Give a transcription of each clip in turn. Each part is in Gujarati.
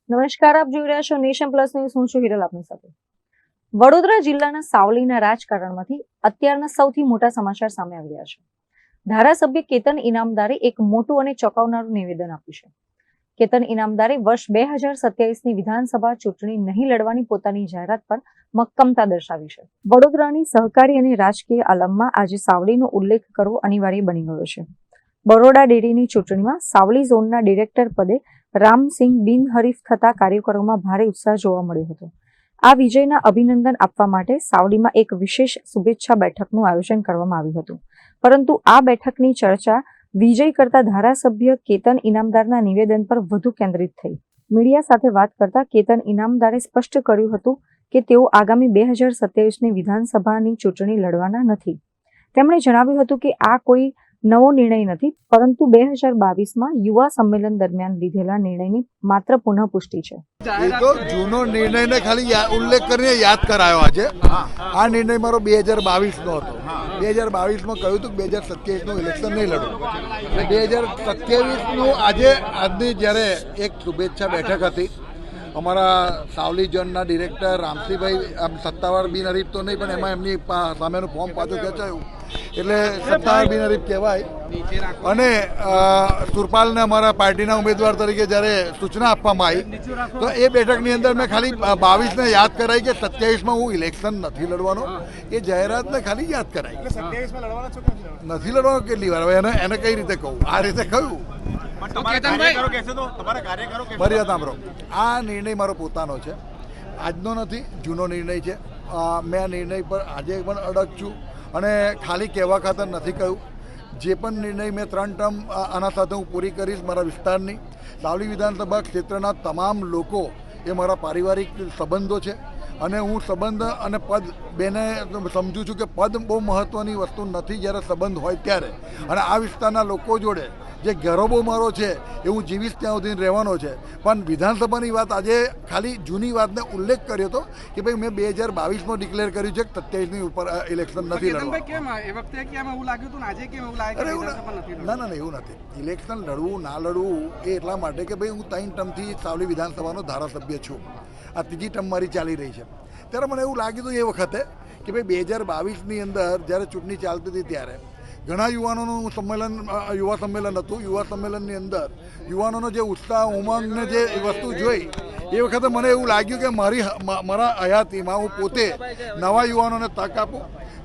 નમસ્કાર, આપ જોઈ રહ્યા છો નેશન પ્લસ ન્યૂઝ. હું છું હિરલ આપની સાથે. વડોદરા જિલ્લાના સાવલીના રાજકારણમાંથી અત્યારના સૌથી મોટા સમાચાર સામે આવી રહ્યા છે. ધારાસભ્ય કેતન ઇનામદારે એક મોટું અને ચોંકાવનારું નિવેદન આપ્યું છે. કેતન ઇનામદારે વર્ષ 2027ની વિધાનસભા ચૂંટણી નહીં લડવાની પોતાની જાહેરાત પર મક્કમતા દર્શાવી છે. વડોદરાની સહકારી અને રાજકીય આલમમાં આજે સાવલીનો ઉલ્લેખ કરવો અનિવાર્ય બની ગયો છે. બરોડા ડેરીની ચૂંટણીમાં સાવલી ઝોનના ડિરેક્ટર પદે રામસિંહ બિનહરીફ થતા કાર્યકરોમાં ભારે ઉત્સાહ જોવા મળ્યો હતો. આ વિજયના અભિનંદન આપવા માટે સાવલીમાં એક વિશેષ શુભેચ્છા બેઠકનું આયોજન કરવામાં આવ્યું હતું. પરંતુ આ બેઠકની ચર્ચા વિજય કરતા ધારાસભ્ય કેતન ઇનામદારના નિવેદન પર વધુ કેન્દ્રિત થઈ. મીડિયા સાથે વાત કરતા કેતન ઇનામદારે સ્પષ્ટ કર્યું હતું કે તેઓ આગામી 2027ની વિધાનસભાની ચૂંટણી લડવાના નથી. તેમણે જણાવ્યું હતું કે આ કોઈ નવો નિર્ણય નથી, પરંતુ 2022માં યુવા સંમેલન દરમિયાન લીધેલા નિર્ણયની માત્ર પુનઃપુષ્ટિ છે. એ તો જૂનો નિર્ણયને ખાલી ઉલ્લેખ કરીને યાદ કરાયો આજે. આ નિર્ણય મારો 2022નો હતો. 2022માં કહ્યું હતું કે 2027નું ઇલેક્શન નહીં લડવું. એટલે 2027નું આજની જ્યારે એક શુભેચ્છા બેઠક હતી, અમારા સાવલી ઝોનના ડિરેક્ટર રામસિંહભાઈ આમ સત્તાવાર બિનહરીફ તો નહીં, પણ એમાં એમની સામેનું ફોર્મ પાછું ખેંચાયું એટલે સત્તાવાર બિનહરીફ કહેવાય. અને સુરપાલને અમારા પાર્ટીના ઉમેદવાર તરીકે જ્યારે સૂચના આપવામાં આવી તો એ બેઠકની અંદર મેં ખાલી 22ને યાદ કરાઈ કે 27માં હું ઇલેક્શન નથી લડવાનો. એ જાહેરાતને ખાલી યાદ કરાઈ. નથી લડવાનો કેટલી વાર હવે એને કઈ રીતે કહું? આ રીતે કહ્યું. મારી વાત સાંભળો, આ નિર્ણય મારો પોતાનો છે, આજનો નથી, જૂનો નિર્ણય છે. મેં આ નિર્ણય પર આજે પણ અડગ છું અને ખાલી કહેવા ખાતર નથી કહ્યું. જે પણ નિર્ણય મેં 3 ટર્મ આના સાથે હું પૂરી કરીશ. મારા વિસ્તારની સાવલી વિધાનસભા ક્ષેત્રના તમામ લોકો એ મારા પારિવારિક સંબંધો છે અને હું સંબંધ અને પદ બેને સમજું છું કે પદ બહુ મહત્ત્વની વસ્તુ નથી જ્યારે સંબંધ હોય ત્યારે. અને આ વિસ્તારના લોકો જોડે જે ગૌરવો મારો છે એ હું જીવીશ ત્યાં સુધી રહેવાનો છે. પણ વિધાનસભાની વાત આજે ખાલી જૂની વાતને ઉલ્લેખ કર્યો હતો કે ભાઈ મેં 2022માં ડિક્લેર કર્યું છે કે 27ની ઉપર ઇલેક્શન નથી લડવું. ના, એવું નથી. ઇલેક્શન લડવું ના લડવું એ એટલા માટે કે ભાઈ હું 3 ટર્મથી સાવલી વિધાનસભાનો ધારાસભ્ય છું. આ 3જી ટર્મ મારી ચાલી રહી છે. ત્યારે મને એવું લાગ્યું હતું એ વખતે કે ભાઈ 2022ની અંદર જ્યારે ચૂંટણી ચાલતી હતી ત્યારે ઘણા યુવાનોનું સંમેલન યુવા સંમેલન હતું. યુવા સંમેલનની અંદર યુવાનોનો જે ઉત્સાહ ઉમંગને જે વસ્તુ જોઈ એ વખતે મને એવું લાગ્યું કે મારા હયાતીમાં હું પોતે નવા યુવાનોને તક આપું,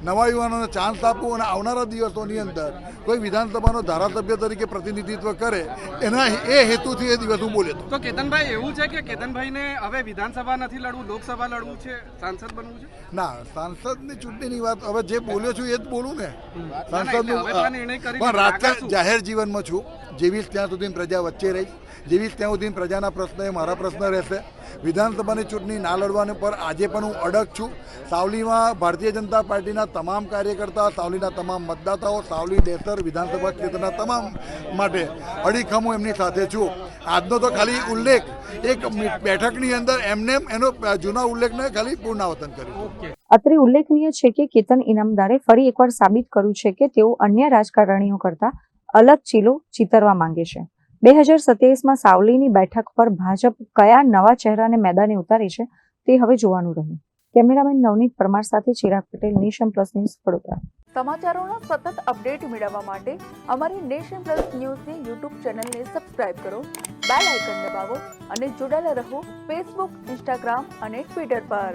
નવા યુવાનોને ચાન્સ આપું અને આવનારા દિવસોની અંદર કોઈ વિધાનસભાનો ધારાસભ્ય તરીકે પ્રતિનિધિત્વ કરે એના એ હેતુથી એ દિવસ હું બોલ્યો હતો. તો કેતનભાઈ, એવું છે કે કેતનભાઈને હવે વિધાનસભા નથી લડવું, લોકસભા લડવું છે, સાંસદ બનવું છે? ના, સાંસદની ચૂંટણીની વાત હવે જે બોલ્યો છું એ જ બોલું ને. સાંસદનું પણ રાજકારણ જાહેર જીવનમાં છું. જેવીશ ત્યાં સુધી પ્રજા વચ્ચે રહીશ, જેવીશ ત્યાં સુધી પ્રજાના પ્રશ્ન એ મારા પ્રશ્ન રહેશે. વિધાનસભાની ચૂંટણી ના લડવાને પર આજે પણ હું અડગ છું. સાવલીમાં ભારતીય જનતા પાર્ટીના તમામ કાર્યકર્તા, સાવલીના તમામ મતદાતાઓ, સાવલી દેસર વિધાનસભા ક્ષેત્રના તમામ માટે અડીખમ હું એમની સાથે છું. આજનો તો ખાલી ઉલ્લેખ એક બેઠકની અંદર એમને એનો જૂના ઉલ્લેખને ખાલી પુનરાવર્તન કર્યું. અત્રે ઉલ્લેખનીય છે કે કેતન ઇનામદારે ફરી એકવાર સાબિત કર્યું છે કે તેઓ અન્ય રાજકારણીઓ કરતા અલગ ચીલો ચિતરવા માંગે છે. 2027માં સાવલીની બેઠક પર ભાજપ કયા નવા ચહેરાને મેદાને ઉતારે છે તે હવે જોવાનું રહ્યું. કેમેરામેન નવનીત પરમાર સાથે Chirag Patel, nation plus news, Vadodara. સમાચારોનો સતત અપડેટ મેળવવા માટે અમારી નેશન પ્લસ ન્યૂઝની યુટ્યુબ ચેનલને સબસ્ક્રાઇબ કરો, બેલ આઇકન દબાવો અને જોડાયેલા રહો ફેસબુક, ઇન્સ્ટાગ્રામ અને ટ્વિટર પર.